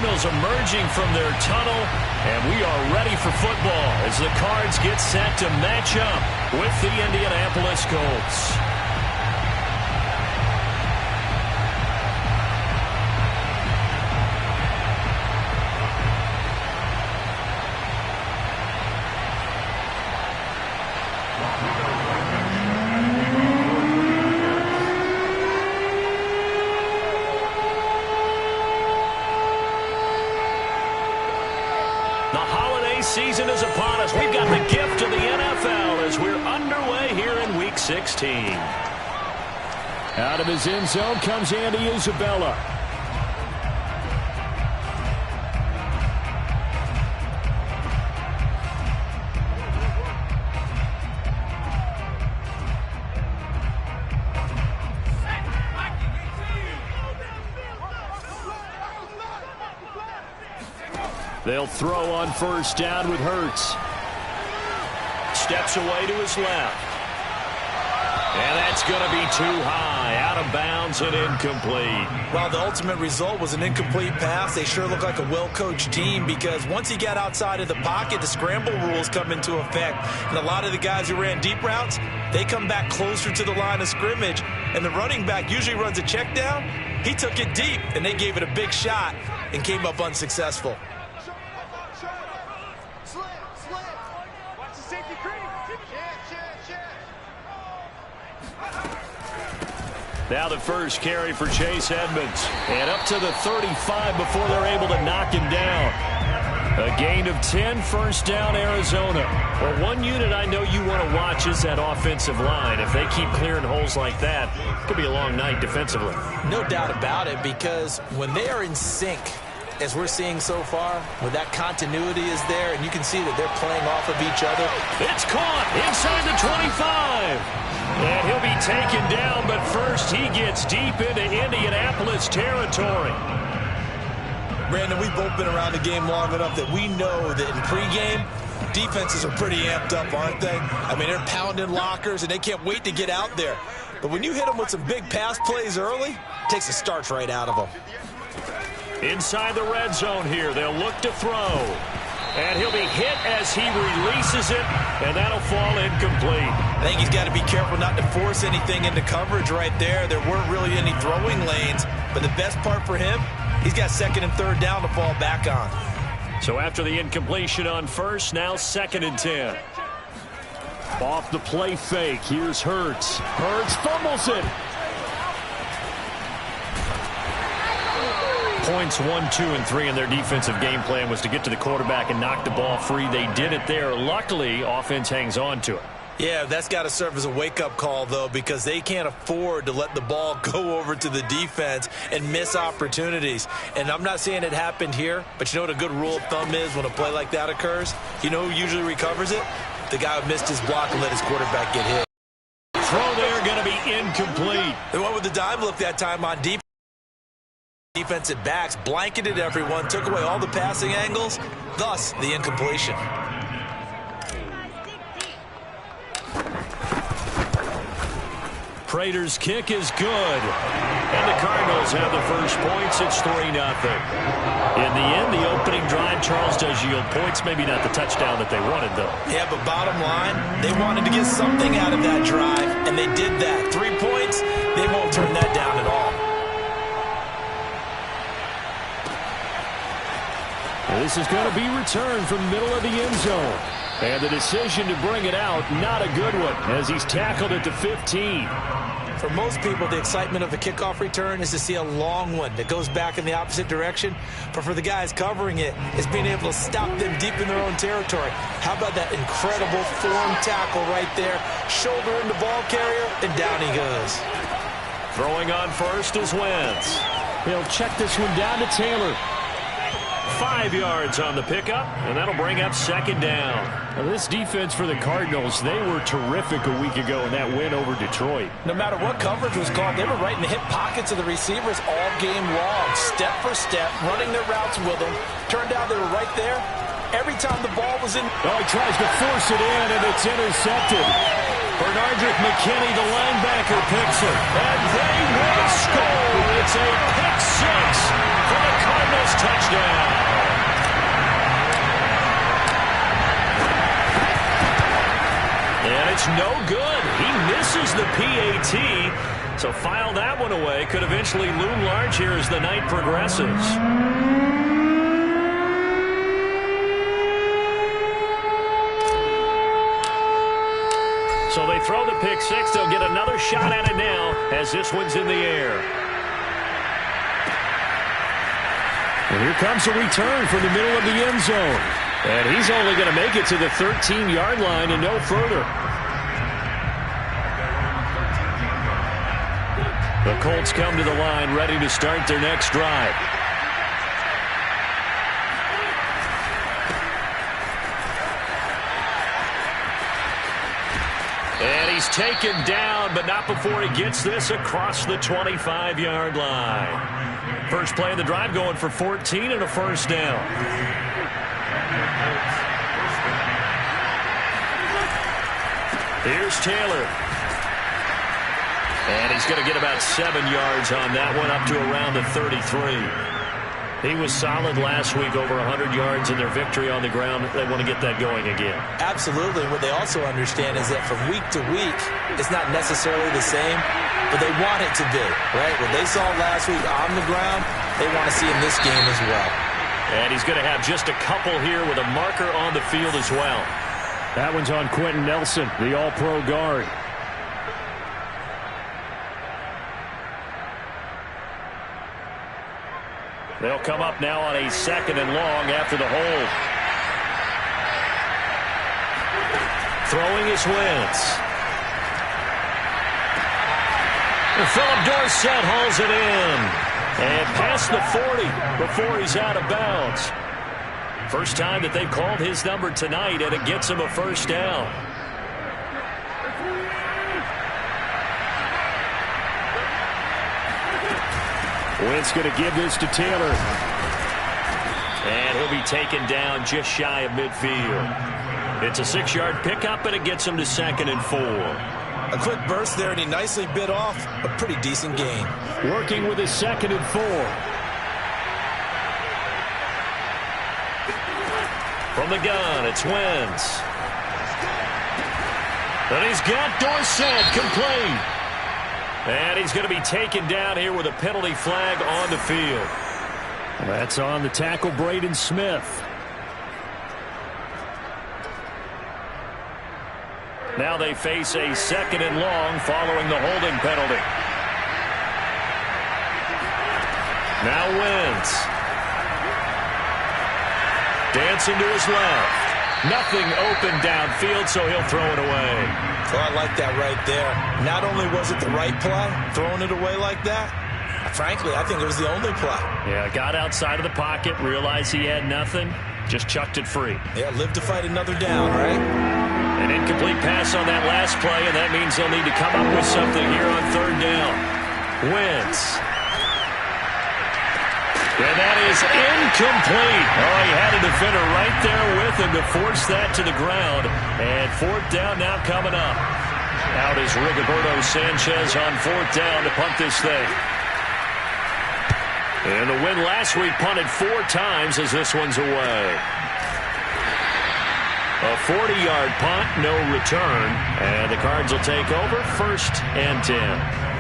Cardinals emerging from their tunnel, and we are ready for football as the Cards get set to match up with the Indianapolis Colts. Season is upon us. We've got the gift of the NFL as we're underway here in Week 16. Out of his end zone comes Andy Isabella. They'll throw on first down with Hurts. Steps away to his left. And that's going to be too high. Out of bounds and incomplete. Well, the ultimate result was an incomplete pass. They sure look like a well-coached team because once he got outside of the pocket, the scramble rules come into effect. And a lot of the guys who ran deep routes, they come back closer to the line of scrimmage. And the running back usually runs a check down. He took it deep, and they gave it a big shot and came up unsuccessful. Now the first carry for Chase Edmonds. And up to the 35 before they're able to knock him down. A gain of 10, first down, Arizona. Well, one unit I know you want to watch is that offensive line. If they keep clearing holes like that, it could be a long night defensively. No doubt about it, because when they are in sync, as we're seeing so far, when that continuity is there, and you can see that they're playing off of each other. It's caught inside the 25. And he'll be taken down, but first he gets deep into Indianapolis territory. Brandon, we've both been around the game long enough that we know that in pregame, defenses are pretty amped up, aren't they? I mean, they're pounding lockers, and they can't wait to get out there. But when you hit them with some big pass plays early, it takes the starch right out of them. Inside the red zone here, they'll look to throw. And he'll be hit as he releases it, and that'll fall incomplete. I think he's got to be careful not to force anything into coverage right there. There weren't really any throwing lanes, but the best part for him, he's got second and third down to fall back on. So after the incompletion on first, now 2nd and 10. Off the play fake, here's Hurts. Hurts fumbles it. Points 1, 2, and 3 in their defensive game plan was to get to the quarterback and knock the ball free. They did it there. Luckily, offense hangs on to it. Yeah, that's got to serve as a wake-up call, though, because they can't afford to let the ball go over to the defense and miss opportunities. And I'm not saying it happened here, but you know what a good rule of thumb is when a play like that occurs? You know who usually recovers it? The guy who missed his block and let his quarterback get hit. Throw there going to be incomplete. They went with the dime look that time on deep. Defensive backs blanketed everyone, took away all the passing angles, thus the incompletion. Prater's kick is good. And the Cardinals have the first points. It's 3-0. In the end, the opening drive, Charles does yield points. Maybe not the touchdown that they wanted, though. Yeah, but bottom line, they wanted to get something out of that drive, and they did that. 3 points, they won't turn that down at all. This is going to be returned from the middle of the end zone. And the decision to bring it out, not a good one, as he's tackled at the 15. For most people, the excitement of a kickoff return is to see a long one that goes back in the opposite direction. But for the guys covering it, it's being able to stop them deep in their own territory. How about that incredible form tackle right there? Shoulder in the ball carrier, and down he goes. Throwing on first is Wentz. He'll check this one down to Taylor. 5 yards on the pickup, and that'll bring up 2nd down. Now, this defense for the Cardinals, they were terrific a week ago in that win over Detroit. No matter what coverage was called, they were right in the hip pockets of the receivers all game long, step for step, running their routes with them. Turned out they were right there every time the ball was in. Oh, he tries to force it in, and it's intercepted. Bernardrick McKinney, the linebacker, picks it. And they will score. It's a pick six for the Cardinals touchdown. it's no good. He misses the PAT. So file that one away. Could eventually loom large here as the night progresses. So they throw the pick six. They'll get another shot at it now as this one's in the air. And here comes a return from the middle of the end zone. And he's only going to make it to the 13-yard line and no further. The Colts come to the line ready to start their next drive. And he's taken down, but not before he gets this across the 25-yard line. First play of the drive going for 14 and a first down. Here's Taylor. And he's going to get about 7 yards on that one, up to around the 33. He was solid last week, over 100 yards in their victory on the ground. They want to get that going again. Absolutely. What they also understand is that from week to week, it's not necessarily the same, but they want it to be, right? What they saw last week on the ground, they want to see in this game as well. And he's going to have just a couple here with a marker on the field as well. That one's on Quentin Nelson, the all-pro guard. They'll come up now on a 2nd and long after the hold. Throwing is Wentz. And Philip Dorsett hauls it in. And past the 40 before he's out of bounds. First time that they've called his number tonight, and it gets him a first down. Wentz going to give this to Taylor. And he'll be taken down just shy of midfield. It's a 6-yard pickup, and it gets him to 2nd and 4. A quick burst there, and he nicely bit off a pretty decent gain. Working with his 2nd and 4. From the gun, it's Wentz. And he's got Dorsett complete. And he's going to be taken down here with a penalty flag on the field. That's on the tackle, Braden Smith. Now they face a 2nd and long following the holding penalty. Now Wentz. Dancing to his left. Nothing open downfield, so he'll throw it away. Well, I like that right there. Not only was it the right play, throwing it away like that, frankly, I think it was the only play. Yeah, got outside of the pocket, realized he had nothing, just chucked it free. Yeah, live to fight another down, right? An incomplete pass on that last play, and that means they'll need to come up with something here on 3rd down. Wentz. And that is incomplete. Oh, he had a defender right there with him to force that to the ground. And 4th down now coming up. Out is Rigoberto Sanchez on 4th down to punt this thing. And the win last week punted 4 times as this one's away. A 40-yard punt, no return. And the Cards will take over 1st and 10.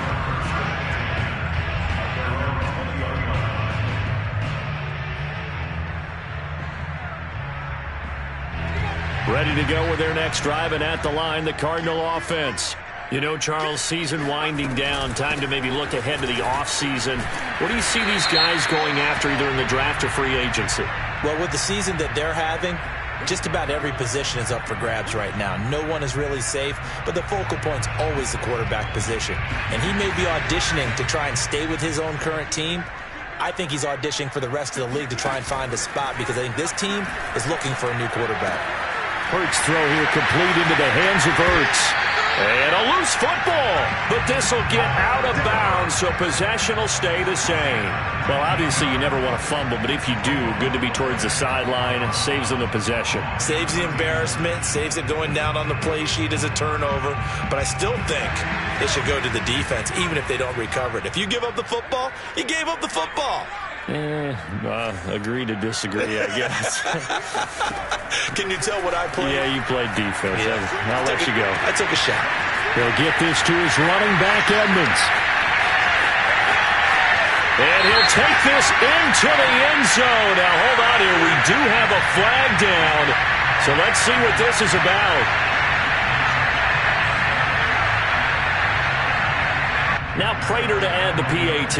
Ready to go with their next drive, and at the line, the Cardinal offense. You know, Charles, season winding down, time to maybe look ahead to the offseason. What do you see these guys going after either in the draft or free agency? Well, with the season that they're having, just about every position is up for grabs right now. No one is really safe, but the focal point's always the quarterback position. And he may be auditioning to try and stay with his own current team. I think he's auditioning for the rest of the league to try and find a spot because I think this team is looking for a new quarterback. Hurts throw here complete into the hands of Hurts. And a loose football, but this will get out of bounds, so possession will stay the same. Well, obviously you never want to fumble, but if you do, good to be towards the sideline. It saves them the possession. Saves the embarrassment, saves it going down on the play sheet as a turnover. But I still think it should go to the defense, even if they don't recover it. If you give up the football, you gave up the football. Agree to disagree, I guess. Can you tell what I played? Yeah, you played defense. Yeah. I'll let you go. I took a shot. He'll get this to his running back, Edmonds. And he'll take this into the end zone. Now, hold on here. We do have a flag down. So let's see what this is about. Now Prater to add the PAT.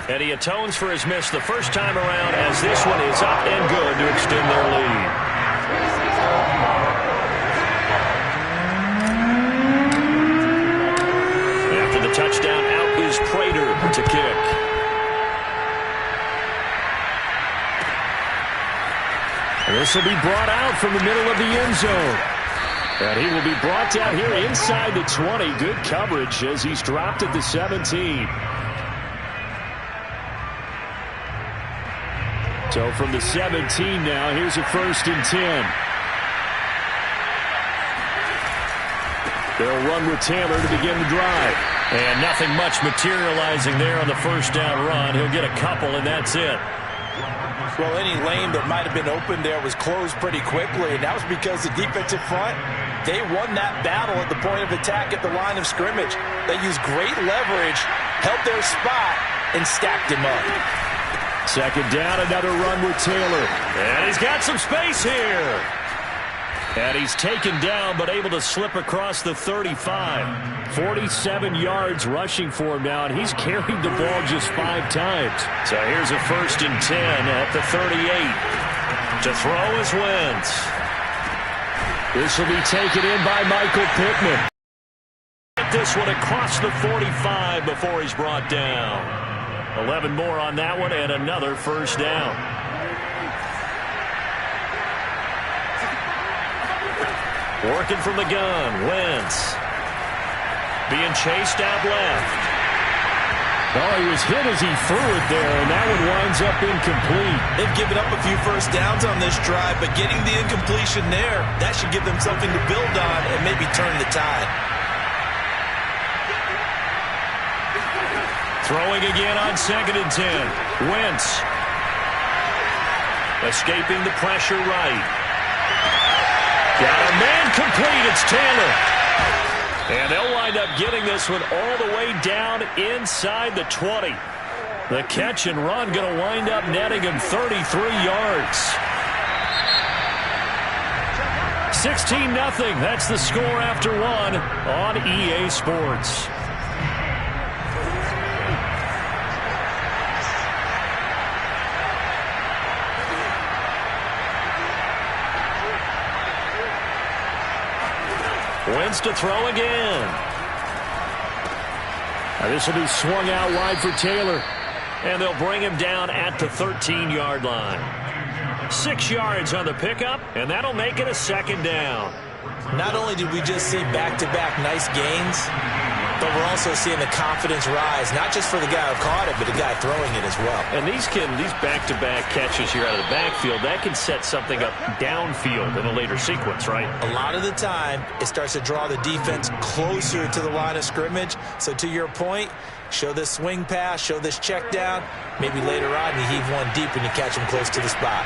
And he atones for his miss the first time around as this one is up and good to extend their lead. After the touchdown, out is Prater to kick. This will be brought out from the middle of the end zone. And he will be brought down here inside the 20. Good coverage as he's dropped at the 17. So from the 17 now, here's a 1st and 10. They'll run with Taylor to begin the drive. And nothing much materializing there on the first down run. He'll get a couple, and that's it. Well, any lane that might have been open there was closed pretty quickly, and that was because the defensive front, they won that battle at the point of attack at the line of scrimmage. They used great leverage, held their spot, and stacked him up. Second down, another run with Taylor. And he's got some space here. And he's taken down, but able to slip across the 35. 47 yards rushing for him now, and he's carried the ball just 5 times. So here's a 1st and 10 at the 38. To throw is Wentz. This will be taken in by Michael Pittman. Get this one across the 45 before he's brought down. 11 more on that one, and another first down. Working from the gun, Wentz. Being chased out left. Oh, he was hit as he threw it there, and that one winds up incomplete. They've given up a few first downs on this drive, but getting the incompletion there, that should give them something to build on and maybe turn the tide. Throwing again on 2nd and 10. Wentz. Escaping the pressure right. Got a man complete. It's Taylor. And they'll wind up getting this one all the way down inside the 20. The catch and run going to wind up netting him 33 yards. 16-0. That's the score after one on EA Sports. Wentz to throw again. Now this will be swung out wide for Taylor. And they'll bring him down at the 13-yard line. 6 yards on the pickup, and that'll make it a 2nd down. Not only did we just see back-to-back nice gains, but we're also seeing the confidence rise, not just for the guy who caught it, but the guy throwing it as well. And these back-to-back catches here out of the backfield, that can set something up downfield in a later sequence, right? A lot of the time, it starts to draw the defense closer to the line of scrimmage. So to your point, show this swing pass, show this check down. Maybe later on you heave one deep when you catch him close to the spot.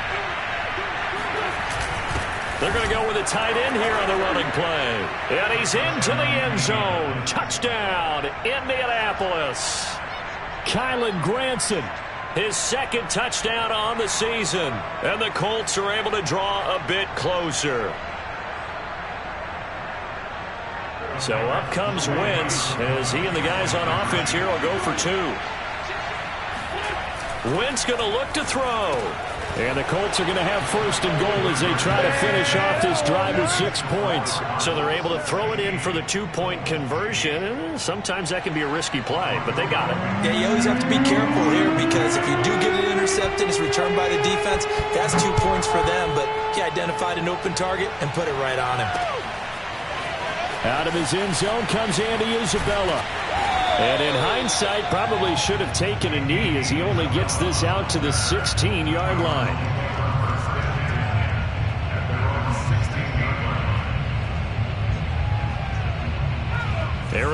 They're going to go with a tight end here on the running play. And he's into the end zone. Touchdown, Indianapolis. Kylen Granson, his 2nd touchdown on the season. And the Colts are able to draw a bit closer. So up comes Wentz as he and the guys on offense here will go for 2. Wentz going to look to throw. And the Colts are going to have 1st and goal as they try to finish off this drive with 6 points. So they're able to throw it in for the 2-point conversion. Sometimes that can be a risky play, but they got it. Yeah, you always have to be careful here because if you do get it intercepted, it's returned by the defense. That's 2 points for them, but he identified an open target and put it right on him. Out of his end zone comes Andy Isabella. And in hindsight, probably should have taken a knee as he only gets this out to the 16-yard line.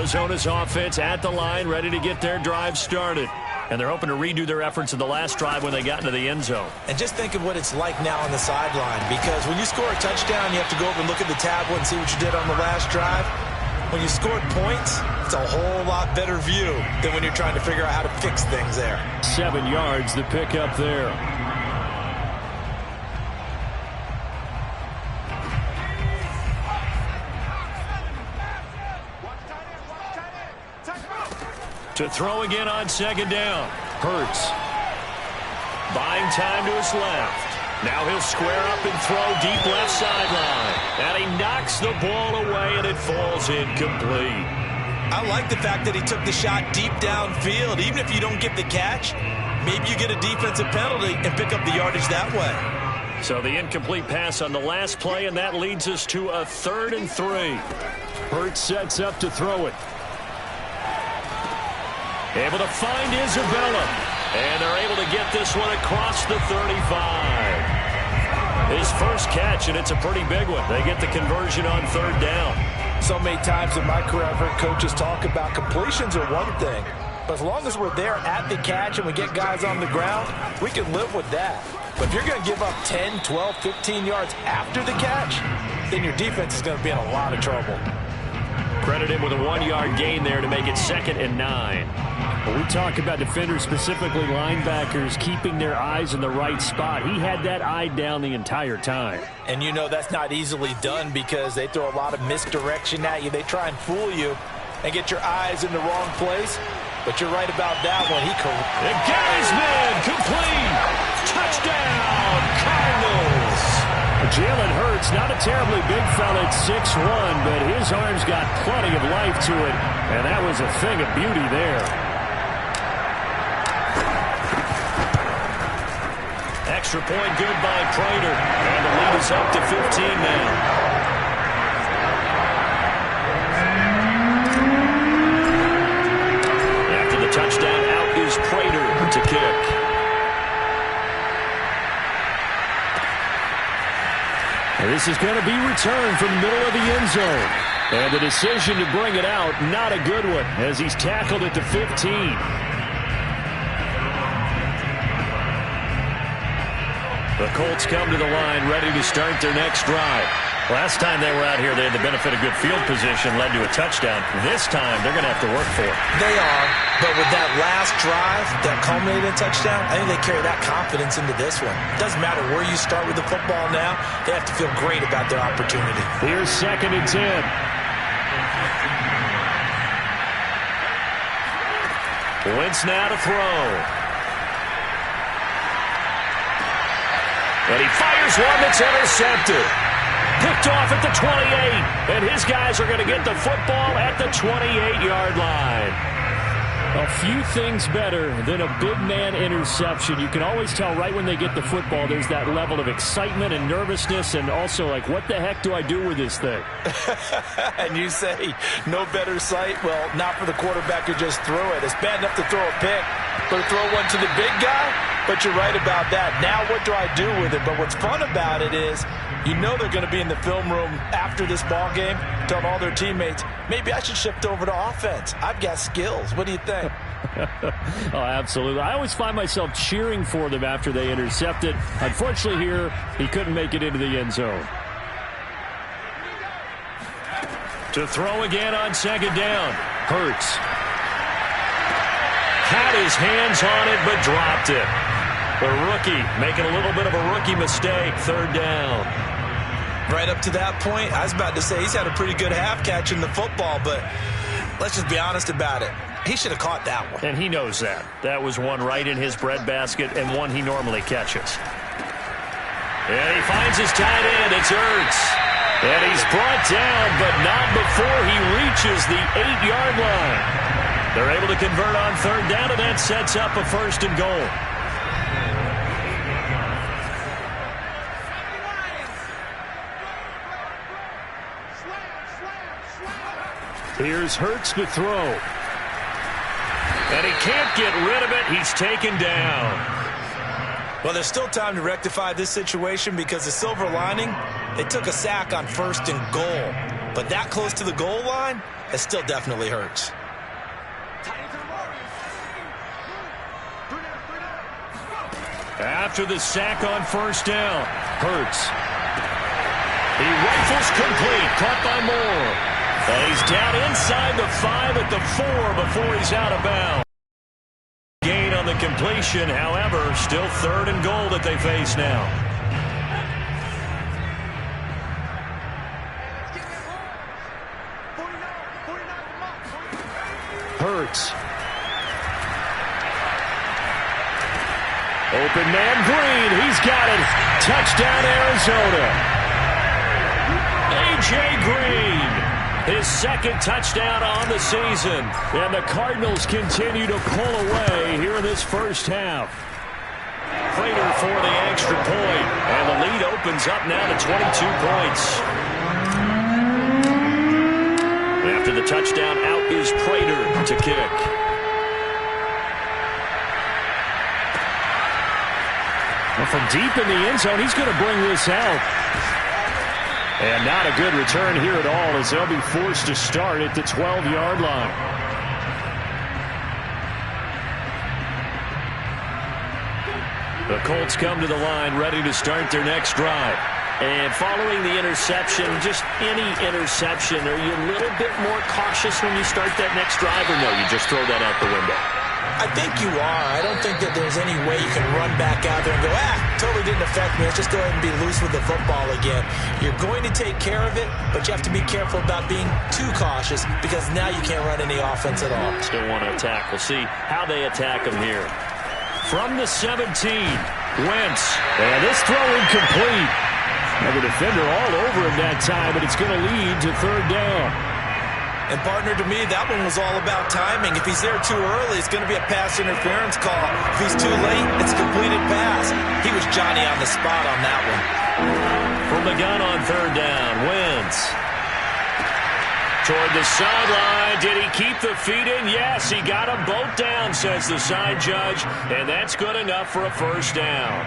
Arizona's offense at the line, ready to get their drive started. And they're hoping to redo their efforts in the last drive when they got into the end zone. And just think of what it's like now on the sideline, because when you score a touchdown, you have to go over and look at the tablet and see what you did on the last drive. When you scored points, it's a whole lot better view than when you're trying to figure out how to fix things there. 7 yards, the pickup there. To throw again on second down. Hurts. Buying time to his left. Now he'll square up and throw deep left sideline. And he knocks the ball away, and it falls incomplete. I like the fact that he took the shot deep downfield. Even if you don't get the catch, maybe you get a defensive penalty and pick up the yardage that way. So the incomplete pass on the last play, and that leads us to a 3rd and 3. Hurts sets up to throw it. Able to find Isabella. And they're able to get this one across the 35. His first catch, and it's a pretty big one. They get the conversion on 3rd down. So many times in my career, I've heard coaches talk about completions are one thing. But as long as we're there at the catch and we get guys on the ground, we can live with that. But if you're going to give up 10, 12, 15 yards after the catch, then your defense is going to be in a lot of trouble. Credit him with a 1-yard gain there to make it 2nd and 9. Well, we talk about defenders, specifically linebackers, keeping their eyes in the right spot. He had that eye down the entire time. And you know that's not easily done because they throw a lot of misdirection at you. They try and fool you and get your eyes in the wrong place. But you're right about that one. And Gaisman, complete. Touchdown, Cardinals. Jalen Hurts, not a terribly big fella at 6'1", but his arms got plenty of life to it. And that was a thing of beauty there. Extra point good by Prater. And the lead is up to 15 now. After the touchdown, out is Prater to kick. And this is going to be returned from the middle of the end zone. And the decision to bring it out, not a good one, as he's tackled at the 15. The Colts come to the line, ready to start their next drive. Last time they were out here, they had the benefit of good field position, led to a touchdown. This time, they're going to have to work for it. They are, but with that last drive that culminated in a touchdown, I think they carry that confidence into this one. It doesn't matter where you start with the football now. They have to feel great about their opportunity. Here's 2nd and 10. Wentz now to throw. And he fires one that's intercepted. Picked off at the 28. And his guys are going to get the football at the 28-yard line. A few things better than a big man interception. You can always tell right when they get the football, there's that level of excitement and nervousness, and also like, what the heck do I do with this thing? And you say, no better sight? Well, not for the quarterback to just throw it. It's bad enough to throw a pick, but to throw one to the big guy? But you're right about that. Now what do I do with it? But what's fun about it is, you know they're going to be in the film room after this ball game, telling all their teammates, maybe I should shift over to offense. I've got skills. What do you think? Oh, absolutely. I always find myself cheering for them after they intercept it. Unfortunately here, he couldn't make it into the end zone. To throw again on 2nd down. Hurts. Had his hands on it, but dropped it. The rookie making a little bit of a rookie mistake. 3rd down. Right up to that point, I was about to say he's had a pretty good half catching the football, but let's just be honest about it. He should have caught that one. And he knows that. That was one right in his breadbasket and one he normally catches. And he finds his tight end. It's Ertz. And he's brought down, but not before he reaches the 8-yard line. They're able to convert on 3rd down, and that sets up a 1st and goal. Here's Hurts to throw. And he can't get rid of it. He's taken down. Well, there's still time to rectify this situation because the silver lining, they took a sack on 1st and goal. But that close to the goal line, it still definitely hurts. After the sack on first down, Hurts. He rifles complete, caught by Moore. And he's down inside the 5 at the 4 before he's out of bounds. Gain on the completion, however, still 3rd and goal that they face now. Hurts. Open man Green. He's got it. Touchdown, Arizona. A.J. Green. His 2nd touchdown on the season. And the Cardinals continue to pull away here in this first half. Prater for the extra point. And the lead opens up now to 22 points. After the touchdown, out is Prater to kick. Well, from deep in the end zone, he's going to bring this out. And not a good return here at all as they'll be forced to start at the 12-yard line. The Colts come to the line ready to start their next drive. And following the interception, just any interception, are you a little bit more cautious when you start that next drive, or no, you just throw that out the window? I think you are. I don't think that there's any way you can run back out there and go, totally didn't affect me. Let's just go ahead and be loose with the football again. You're going to take care of it, but you have to be careful about being too cautious because now you can't run any offense at all. Still want to attack. We'll see how they attack them here. From the 17, Wentz. And this throw incomplete. Now the defender all over him that time, but it's going to lead to 3rd down. And, partner, to me, that one was all about timing. If he's there too early, it's going to be a pass interference call. If he's too late, it's a completed pass. He was Johnny on the spot on that one. From the gun on 3rd down, Wentz. Toward the sideline. Did he keep the feet in? Yes, he got them both down, says the side judge. And that's good enough for a 1st down.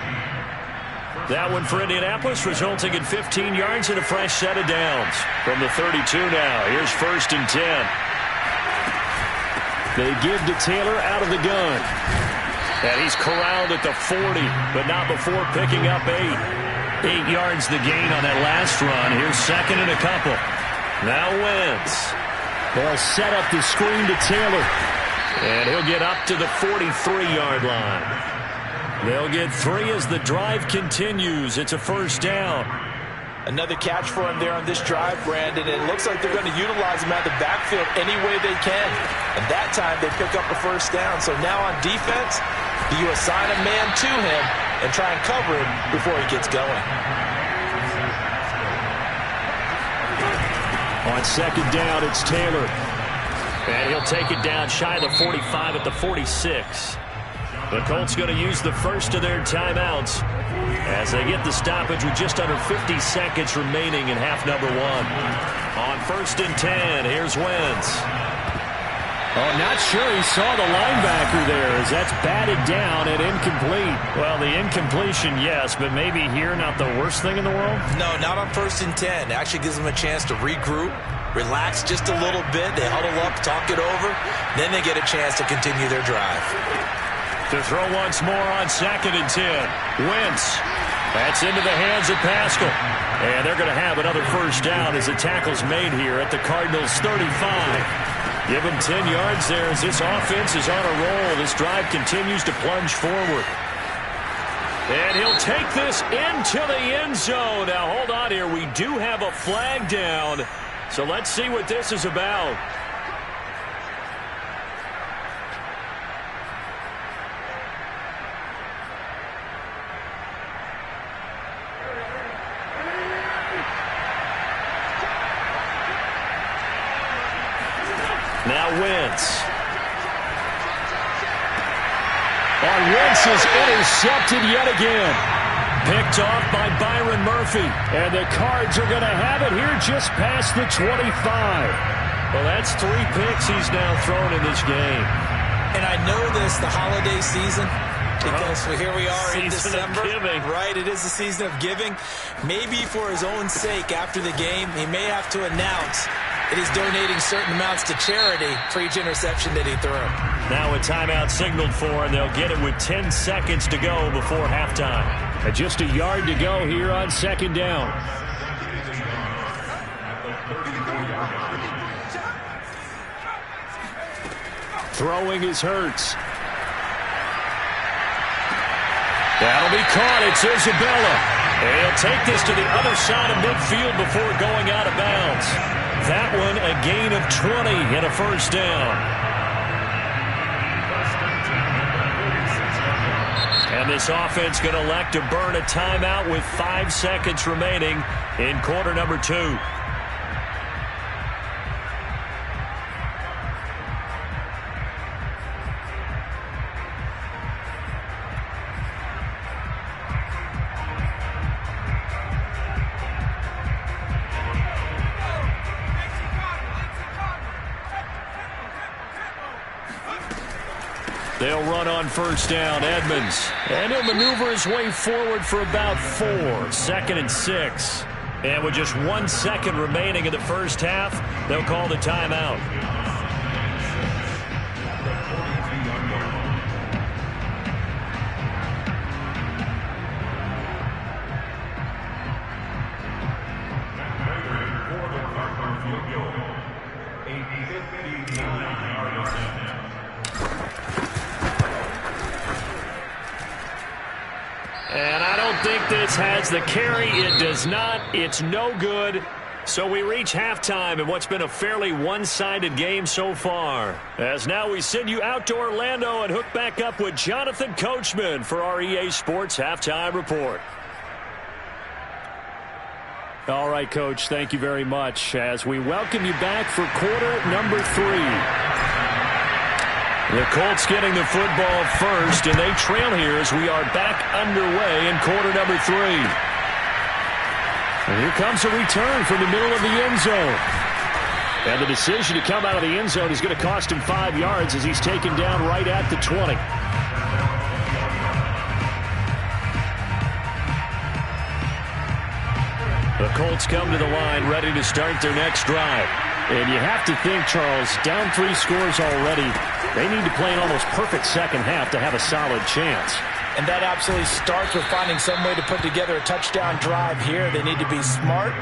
That one for Indianapolis, resulting in 15 yards and a fresh set of downs. From the 32 now, here's 1st and 10. They give to Taylor out of the gun. And he's corralled at the 40, but not before picking up 8. 8 yards the gain on that last run. Here's 2nd and a couple. Now Wentz. They'll set up the screen to Taylor. And he'll get up to the 43-yard line. They'll get 3 as the drive continues. It's a 1st down. Another catch for him there on this drive, Brandon. It looks like they're going to utilize him out of the backfield any way they can. And that time they pick up a 1st down. So now on defense, do you assign a man to him and try and cover him before he gets going? On 2nd down, it's Taylor. And he'll take it down shy of the 45 at the 46. The Colts going to use the first of their timeouts as they get the stoppage with just under 50 seconds remaining in half number 1. On 1st and 10, here's Wentz. Oh, not sure he saw the linebacker there as that's batted down and incomplete. Well, the incompletion, yes, but maybe here not the worst thing in the world? No, not on 1st and 10. It actually gives them a chance to regroup, relax just a little bit. They huddle up, talk it over. Then they get a chance to continue their drive. To throw once more on 2nd and 10. Wentz. That's into the hands of Pascal. And they're going to have another 1st down as the tackle's made here at the Cardinals' 35. Give him 10 yards there as this offense is on a roll. This drive continues to plunge forward. And he'll take this into the end zone. Now, hold on here. We do have a flag down. So let's see what this is about. Now Wentz. Wentz is intercepted yet again. Picked off by Byron Murphy. And the Cards are going to have it here just past the 25. Well, that's 3 picks he's now thrown in this game. And I know this, the holiday season, Because here we are in December, right? It is the season of giving. Maybe for his own sake after the game, he may have to announce that he's donating certain amounts to charity for each interception that he threw. Now a timeout signaled for, and they'll get it with 10 seconds to go before halftime. And just a yard to go here on second down. Throwing is Hurts. That'll be caught. It's Isabella. And he'll take this to the other side of midfield before going out of bounds. That one a gain of 20 and a first down. And this offense going to elect to burn a timeout with 5 seconds remaining in quarter number 2. They'll run on first down, Edmonds. And he'll maneuver his way forward for about 4. 2nd and 6. And with just 1 second remaining in the first half, they'll call the timeout. And I don't think this has the carry. It does not. It's no good. So we reach halftime in what's been a fairly one-sided game so far. As now we send you out to Orlando and hook back up with Jonathan Coachman for our EA Sports Halftime Report. All right, Coach, thank you very much as we welcome you back for quarter number 3. The Colts getting the football first, and they trail here as we are back underway in quarter number 3. And here comes a return from the middle of the end zone. And the decision to come out of the end zone is going to cost him 5 yards as he's taken down right at the 20. The Colts come to the line ready to start their next drive. And you have to think, Charles, down 3 scores already. They need to play an almost perfect second half to have a solid chance. And that absolutely starts with finding some way to put together a touchdown drive here. They need to be smart,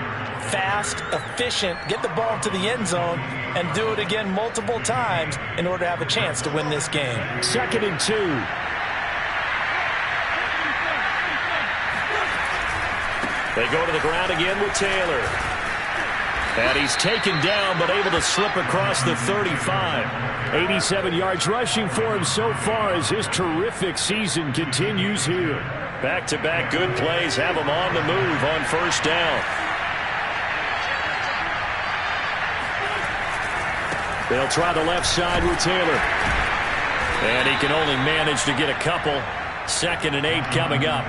fast, efficient, get the ball to the end zone, and do it again multiple times in order to have a chance to win this game. 2nd and 2. They go to the ground again with Taylor. And he's taken down, but able to slip across the 35. 87 yards rushing for him so far as his terrific season continues here. Back-to-back good plays have him on the move on first down. They'll try the left side with Taylor. And he can only manage to get a couple. 2nd and 8 coming up.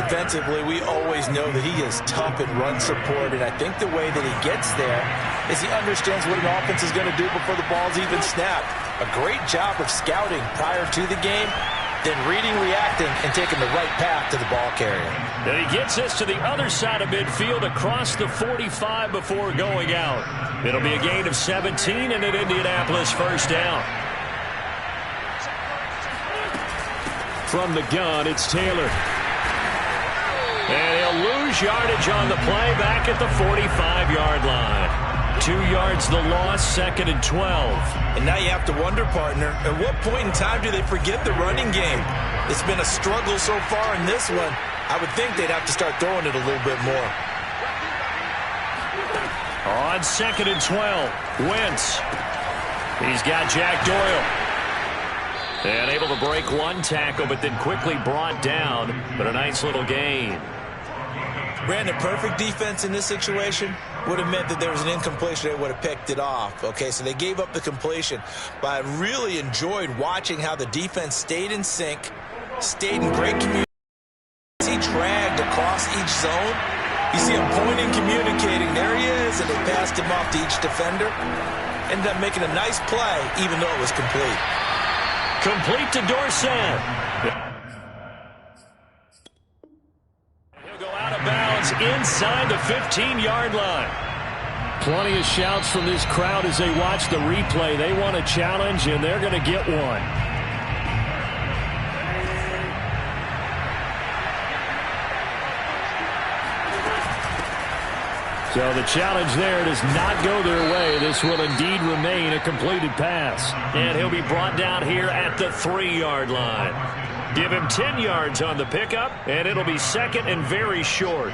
Defensively, we always know that he is tough in run support, and I think the way that he gets there is he understands what an offense is going to do before the ball's even snapped. A great job of scouting prior to the game, then reading, reacting, and taking the right path to the ball carrier. And he gets us to the other side of midfield across the 45 before going out. It'll be a gain of 17 and an Indianapolis first down. From the gun, it's Taylor. And he'll lose yardage on the play back at the 45-yard line. 2 yards the loss, 2nd and 12. And now you have to wonder, partner, at what point in time do they forget the running game? It's been a struggle so far in this one. I would think they'd have to start throwing it a little bit more. On 2nd and 12, Wentz. He's got Jack Doyle. And able to break one tackle, but then quickly brought down. But a nice little gain. Brandon, perfect defense in this situation would have meant that there was an incompletion. They would have picked it off. Okay, so they gave up the completion. But I really enjoyed watching how the defense stayed in sync, stayed in great communication. He dragged across each zone. You see him pointing, communicating. There he is, and they passed him off to each defender. Ended up making a nice play, even though it was complete. Complete to Dorsett. He'll go out of bounds inside the 15-yard line. Plenty of shouts from this crowd as they watch the replay. They want a challenge, and they're going to get one. So the challenge there does not go their way. This will indeed remain a completed pass. And he'll be brought down here at the 3-yard line. Give him 10 yards on the pickup, and it'll be second and very short.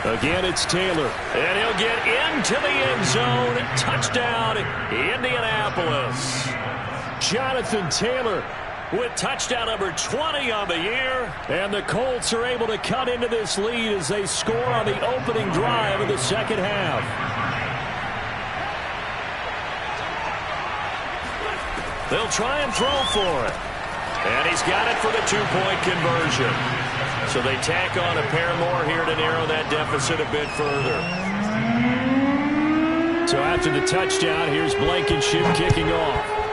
Again, it's Taylor. And he'll get into the end zone. Touchdown, Indianapolis. Jonathan Taylor with touchdown number 20 on the year. And the Colts are able to cut into this lead as they score on the opening drive of the second half. They'll try and throw for it. And he's got it for the 2-point conversion. So they tack on a pair more here to narrow that deficit a bit further. So after the touchdown, here's Blankenship kicking off.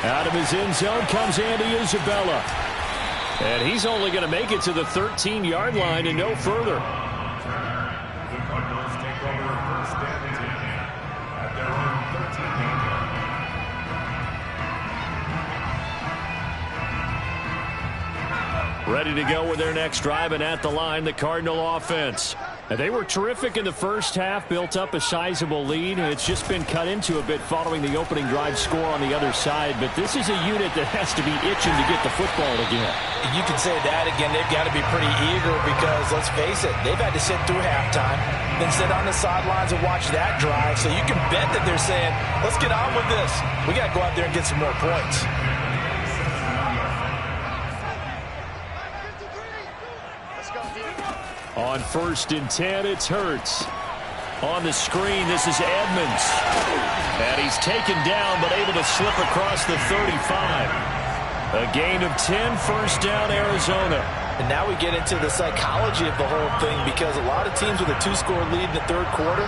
Out of his end zone comes Andy Isabella. And he's only going to make it to the 13-yard line and no further. Ready to go with their next drive, and at the line, the Cardinal offense. And they were terrific in the first half, built up a sizable lead, and it's just been cut into a bit following the opening drive score on the other side. But this is a unit that has to be itching to get the football again. You can say that again. They've got to be pretty eager because, let's face it, they've had to sit through halftime, then sit on the sidelines and watch that drive. So you can bet that they're saying, let's get on with this. We got to go out there and get some more points. On 1st and 10, it's Hurts. On the screen, this is Edmonds. And he's taken down, but able to slip across the 35. A gain of 10, first down, Arizona. And now we get into the psychology of the whole thing, because a lot of teams with a 2-score lead in the third quarter,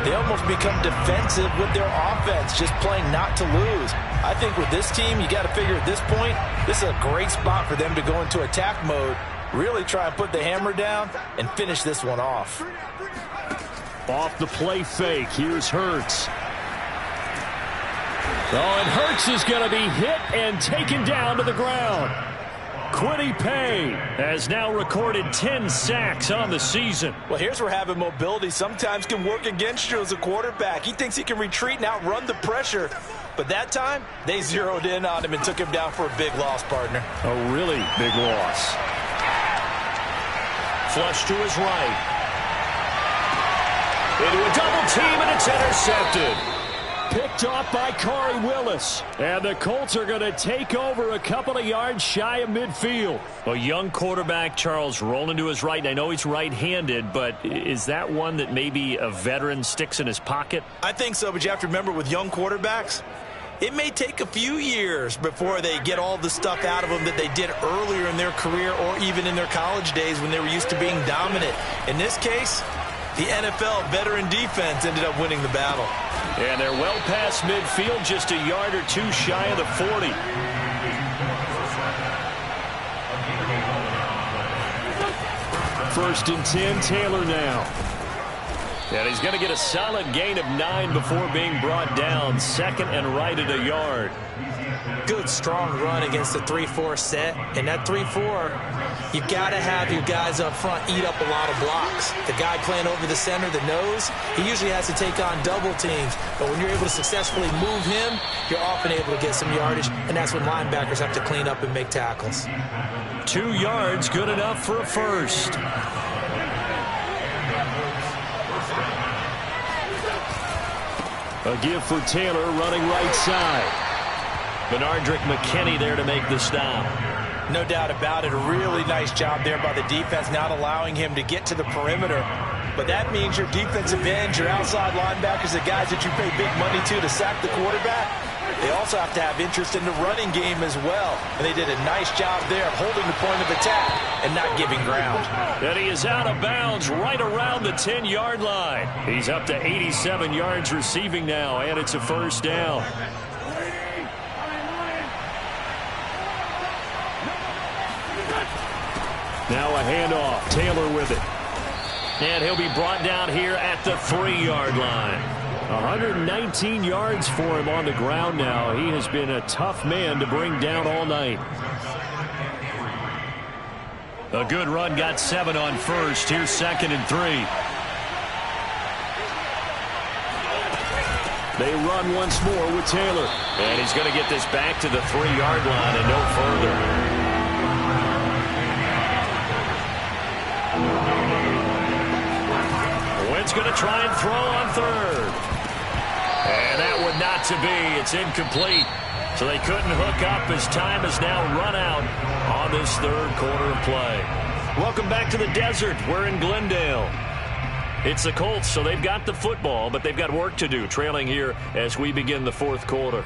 they almost become defensive with their offense, just playing not to lose. I think with this team, you got to figure at this point, this is a great spot for them to go into attack mode, really try and put the hammer down and finish this one off. Off the play fake, here's Hurts. Oh, and Hurts is going to be hit and taken down to the ground. Kwity Paye has now recorded 10 sacks on the season. Well, here's where having mobility sometimes can work against you as a quarterback. He thinks he can retreat and outrun the pressure. But that time, they zeroed in on him and took him down for a big loss, partner. A really big loss. Flush to his right. Into a double team, and it's intercepted. Picked off by Corey Willis. And the Colts are going to take over a couple of yards shy of midfield. A young quarterback, Charles, rolling to his right. And I know he's right-handed, but is that one that maybe a veteran sticks in his pocket? I think so, but you have to remember with young quarterbacks, it may take a few years before they get all the stuff out of them that they did earlier in their career or even in their college days when they were used to being dominant. In this case, the NFL veteran defense ended up winning the battle. And they're well past midfield, just a yard or two shy of the 40. First and 10, Taylor now. And he's going to get a solid gain of 9 before being brought down. Second and right at a yard. Good, strong run against the 3-4 set. And that 3-4, you've got to have your guys up front eat up a lot of blocks. The guy playing over the center, the nose, he usually has to take on double teams. But when you're able to successfully move him, you're often able to get some yardage. And that's when linebackers have to clean up and make tackles. 2 yards, good enough for a first. A give for Taylor running right side. Benardrick McKinney there to make the stop. No doubt about it. A really nice job there by the defense, not allowing him to get to the perimeter. But that means your defensive ends, your outside linebackers, the guys that you pay big money to sack the quarterback, they also have to have interest in the running game as well. And they did a nice job there of holding the point of attack and not giving ground. And he is out of bounds right around the 10-yard line. He's up to 87 yards receiving now, and it's a first down. Now a handoff. Taylor with it. And he'll be brought down here at the 3-yard line. 119 yards for him on the ground now. He has been a tough man to bring down all night. A good run, got 7 on first. Here's 2nd and 3. They run once more with Taylor. And he's going to get this back to the 3-yard line and no further. Wentz going to try and throw on 3rd. And that one not to be. It's incomplete. So they couldn't hook up as time has now run out on this 3rd quarter of play. Welcome back to the desert. We're in Glendale. It's the Colts, so they've got the football, but they've got work to do, trailing here as we begin the 4th quarter.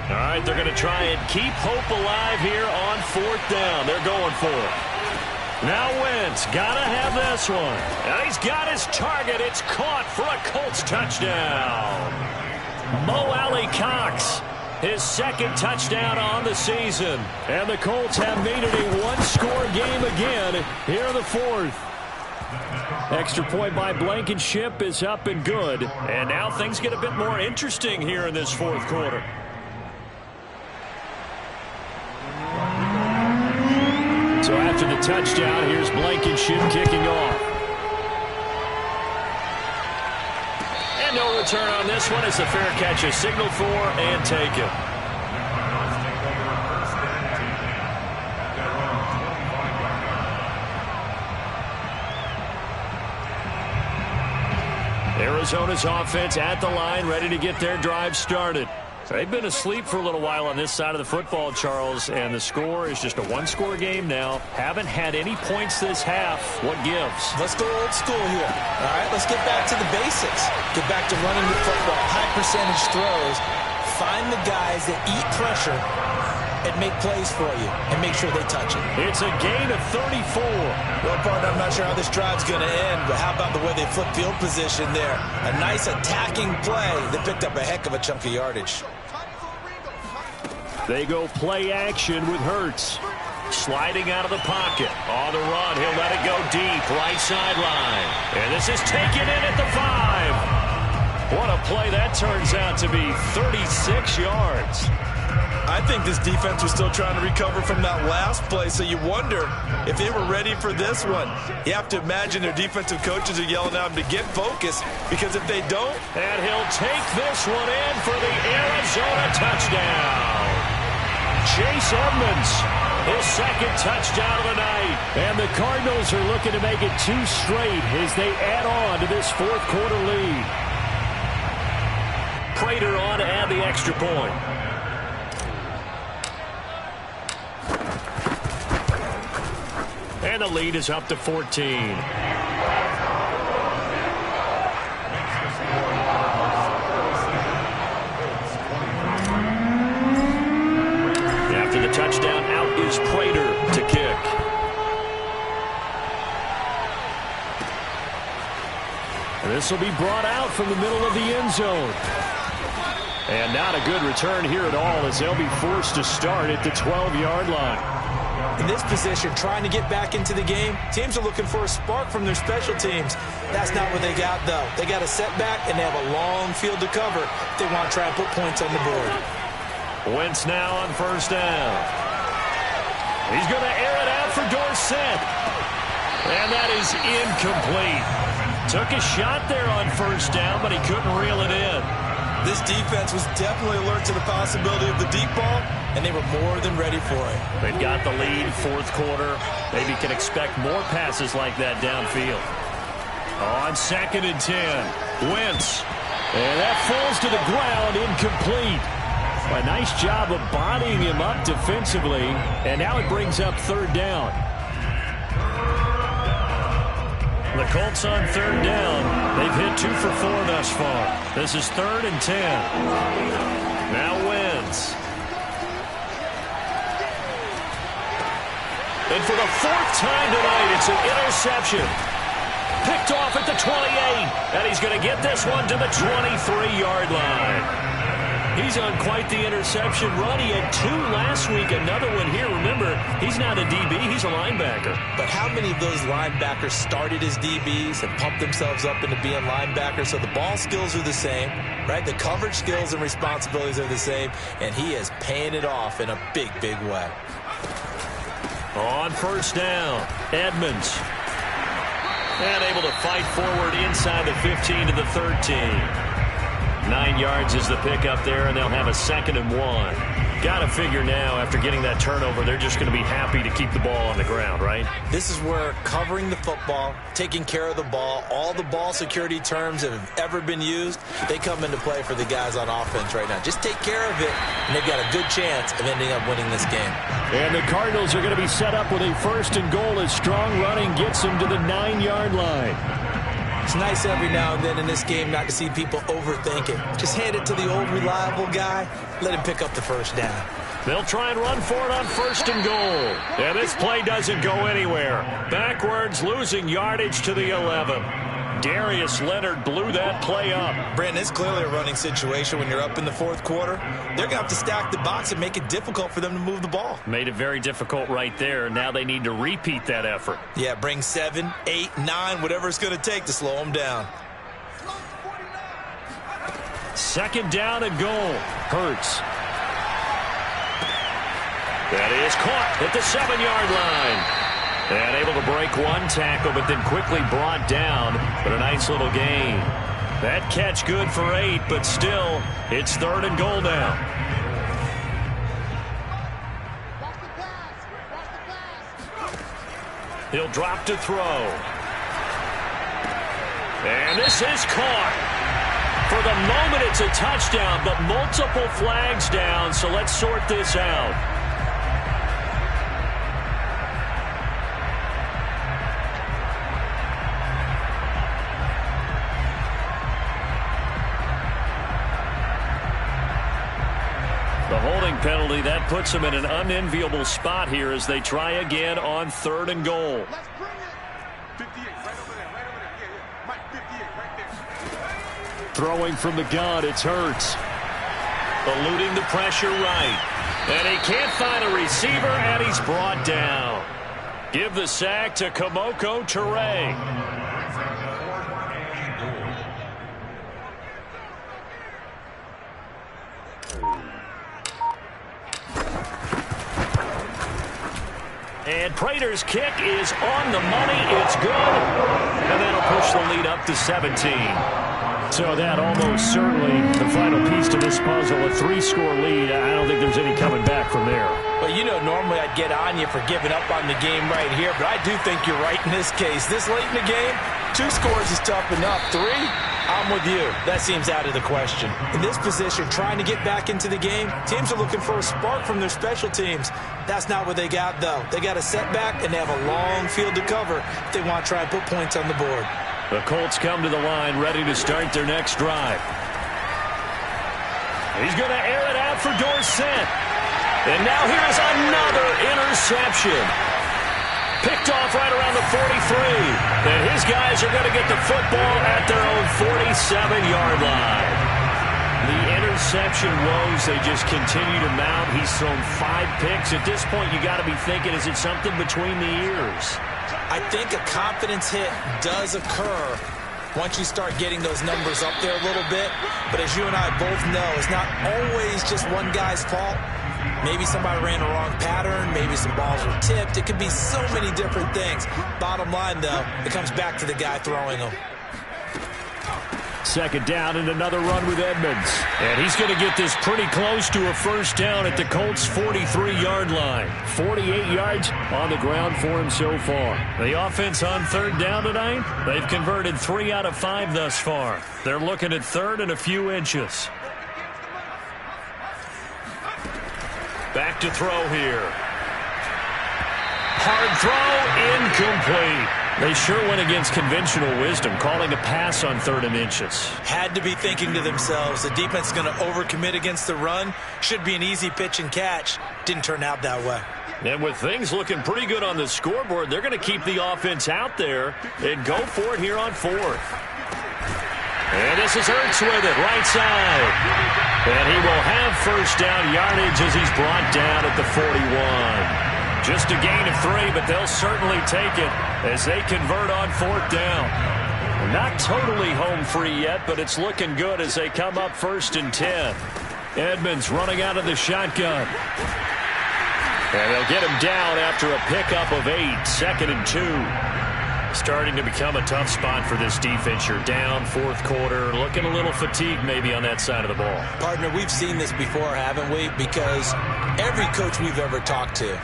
All right, they're going to try and keep hope alive here on 4th down. They're going for it. Now Wentz, got to have this one. And he's got his target. It's caught for a Colts touchdown. Mo Alley-Cox, his 2nd touchdown on the season. And the Colts have made it a one-score game again here in the 4th. Extra point by Blankenship is up and good. And now things get a bit more interesting here in this 4th quarter. So after the touchdown, here's Blankenship kicking off. And no return on this one. It's a fair catch, a signal for and taken. Arizona's offense at the line, ready to get their drive started. They've been asleep for a little while on this side of the football, Charles, and the score is just a one-score game now. Haven't had any points this half. What gives? Let's go old school here. All right, let's get back to the basics. Get back to running the football, high percentage throws. Find the guys that eat pressure and make plays for you and make sure they touch it. It's a gain of 34. Well, partner, I'm not sure how this drive's going to end, but how about the way they flip field position there? A nice attacking play that picked up a heck of a chunk of yardage. They go play action with Hurts. Sliding out of the pocket. On the run, he'll let it go deep, right sideline. And this is taken in at the 5. What a play that turns out to be, 36 yards. I think this defense was still trying to recover from that last play, so you wonder if they were ready for this one. You have to imagine their defensive coaches are yelling at them to get focused, because if they don't... And he'll take this one in for the Arizona touchdown. Chase Edmonds, his 2nd touchdown of the night. And the Cardinals are looking to make it 2 straight as they add on to this 4th quarter lead. Prater on to add the extra point. And the lead is up to 14. After the touchdown, out is Prater to kick. And this will be brought out from the middle of the end zone. And not a good return here at all, as they'll be forced to start at the 12-yard line. In this position, trying to get back into the game, teams are looking for a spark from their special teams. That's not what they got, though. They got a setback, and they have a long field to cover if they want to try and put points on the board. Wentz now on 1st down. He's going to air it out for Dorsett. And that is incomplete. Took a shot there on 1st down, but he couldn't reel it in. This defense was definitely alert to the possibility of the deep ball, and they were more than ready for it. They've got the lead, 4th quarter. Maybe can expect more passes like that downfield. On 2nd and 10, Wentz. And that falls to the ground, incomplete. A nice job of bodying him up defensively, and now it brings up 3rd down. The Colts on third down. They've hit 2 for 4 thus far. This is 3rd and 10. Now Wentz. And for the 4th time tonight, it's an interception. Picked off at the 28. And he's going to get this one to the 23-yard line. He's on quite the interception run. He had 2 last week, another one here. Remember, he's not a DB, he's a linebacker. But how many of those linebackers started as DBs and pumped themselves up into being linebackers? So the ball skills are the same, right? The coverage skills and responsibilities are the same, and he is paying it off in a big, big way. On first down, Edmonds. And able to fight forward inside the 15 to the 13. 9 yards is the pickup there, and they'll have a 2nd and 1. Got to figure now, after getting that turnover, they're just going to be happy to keep the ball on the ground, right? This is where covering the football, taking care of the ball, all the ball security terms that have ever been used, they come into play for the guys on offense right now. Just take care of it, and they've got a good chance of ending up winning this game. And the Cardinals are going to be set up with a 1st and goal as strong running gets them to the 9-yard line. It's nice every now and then in this game not to see people overthink it. Just hand it to the old reliable guy. Let him pick up the first down. They'll try and run for it on 1st and goal. And this play doesn't go anywhere. Backwards, losing yardage to the 11. Darius Leonard blew that play up. Brandon, it's clearly a running situation when you're up in the 4th quarter. They're going to have to stack the box and make it difficult for them to move the ball. Made it very difficult right there. Now they need to repeat that effort. Yeah, bring 7, 8, 9, whatever it's going to take to slow them down. 2nd down and goal. Hurts. That is caught at the 7-yard line. And able to break one tackle, but then quickly brought down. But a nice little gain. That catch good for 8, but still, it's 3rd and goal now. He'll drop to throw. And this is caught. For the moment, it's a touchdown, but multiple flags down, so let's sort this out. The holding penalty, that puts them in an unenviable spot here as they try again on 3rd and goal. Throwing from the gun, it's Hurts. Eluding the pressure right. And he can't find a receiver, and he's brought down. Give the sack to Kemoko Turay. And Prater's kick is on the money. It's good. And that'll push the lead up to 17. So that almost certainly the final piece to this puzzle. A 3-score lead. I don't think there's any coming back from there. Well, you know, normally I'd get on you for giving up on the game right here, but I do think you're right in this case. This late in the game, 2 scores is tough enough. 3, I'm with you. That seems out of the question. In this position, trying to get back into the game, teams are looking for a spark from their special teams. That's not what they got, though. They got a setback, and they have a long field to cover if they want to try and put points on the board. The Colts come to the line ready to start their next drive. He's going to air it out for Dorsett. And now here's another interception. Picked off right around the 43. And his guys are going to get the football at their own 47-yard line. The interception woes, they just continue to mount. He's thrown 5 picks. At this point, you got to be thinking, is it something between the ears? I think a confidence hit does occur once you start getting those numbers up there a little bit. But as you and I both know, it's not always just one guy's fault. Maybe somebody ran a wrong pattern. Maybe some balls were tipped. It could be so many different things. Bottom line, though, it comes back to the guy throwing them. 2nd down and another run with Edmonds. And he's going to get this pretty close to a first down at the Colts' 43-yard line. 48 yards on the ground for him so far. The offense on 3rd down tonight, they've converted 3 out of 5 thus far. They're looking at 3rd and a few inches. Back to throw here. Hard throw, incomplete. They sure went against conventional wisdom, calling a pass on 3rd and inches. Had to be thinking to themselves, the defense is going to overcommit against the run. Should be an easy pitch and catch. Didn't turn out that way. And with things looking pretty good on the scoreboard, they're going to keep the offense out there and go for it here on 4th. And this is Ertz with it, right side. And he will have first down yardage as he's brought down at the 41. Just a gain of 3, but they'll certainly take it as they convert on 4th down. Not totally home free yet, but it's looking good as they come up 1st and 10. Edmonds running out of the shotgun. And they'll get him down after a pickup of 8, 2nd and 2. Starting to become a tough spot for this defense. You're down 4th quarter, looking a little fatigued maybe on that side of the ball. Partner, we've seen this before, haven't we? Because every coach we've ever talked to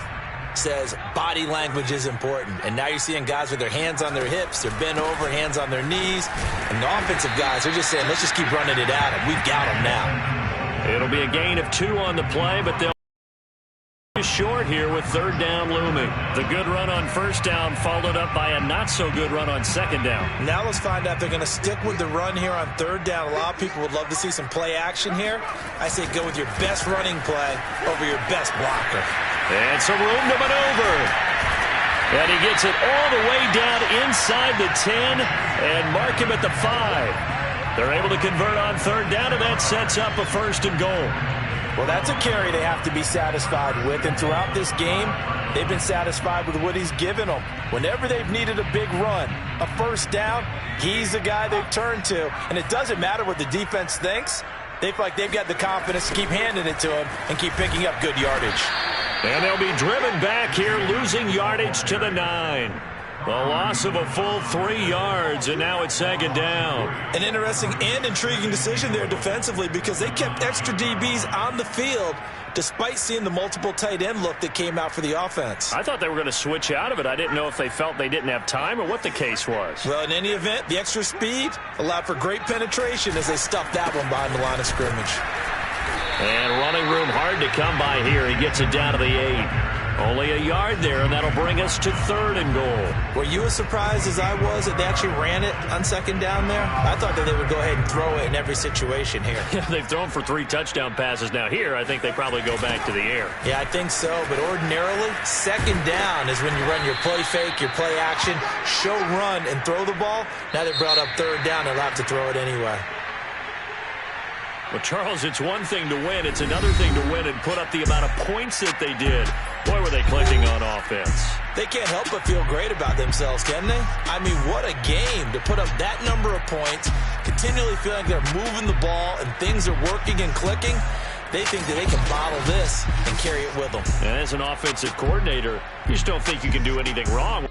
says body language is important. And now you're seeing guys with their hands on their hips, they're bent over, hands on their knees. And the offensive guys, they're just saying, let's just keep running it at them. We've got them now. It'll be a gain of 2 on the play, but they'll be short here with 3rd down looming. The good run on 1st down followed up by a not-so-good run on 2nd down. Now let's find out if they're going to stick with the run here on 3rd down. A lot of people would love to see some play action here. I say go with your best running play over your best blocker. And some room to maneuver. And he gets it all the way down inside the 10 and mark him at the 5. They're able to convert on 3rd down, and that sets up a 1st and goal. Well, that's a carry they have to be satisfied with, and throughout this game, they've been satisfied with what he's given them. Whenever they've needed a big run, a 1st down, he's the guy they've turned to. And it doesn't matter what the defense thinks. They feel like they've got the confidence to keep handing it to him and keep picking up good yardage. And they'll be driven back here, losing yardage to the 9. The loss of a full 3 yards, and now it's 2nd down. An interesting and intriguing decision there defensively because they kept extra DBs on the field despite seeing the multiple tight end look that came out for the offense. I thought they were going to switch out of it. I didn't know if they felt they didn't have time or what the case was. Well, in any event, the extra speed allowed for great penetration as they stuffed that one behind the line of scrimmage. And running room hard to come by here. He gets it down to the 8. Only a yard there, and that'll bring us to 3rd and goal. Were you as surprised as I was that they actually ran it on 2nd down there? I thought that they would go ahead and throw it in every situation here. They've thrown for 3 touchdown passes. Now here, I think they probably go back to the air. Yeah, I think so, but ordinarily, 2nd down is when you run your play fake, your play action, show run, and throw the ball. Now they brought up 3rd down, they'll have to throw it anyway. Well, Charles, it's one thing to win. It's another thing to win and put up the amount of points that they did. Boy, were they clicking on offense. They can't help but feel great about themselves, can they? I mean, what a game to put up that number of points, continually feeling they're moving the ball and things are working and clicking. They think that they can bottle this and carry it with them. And as an offensive coordinator, you just don't think you can do anything wrong.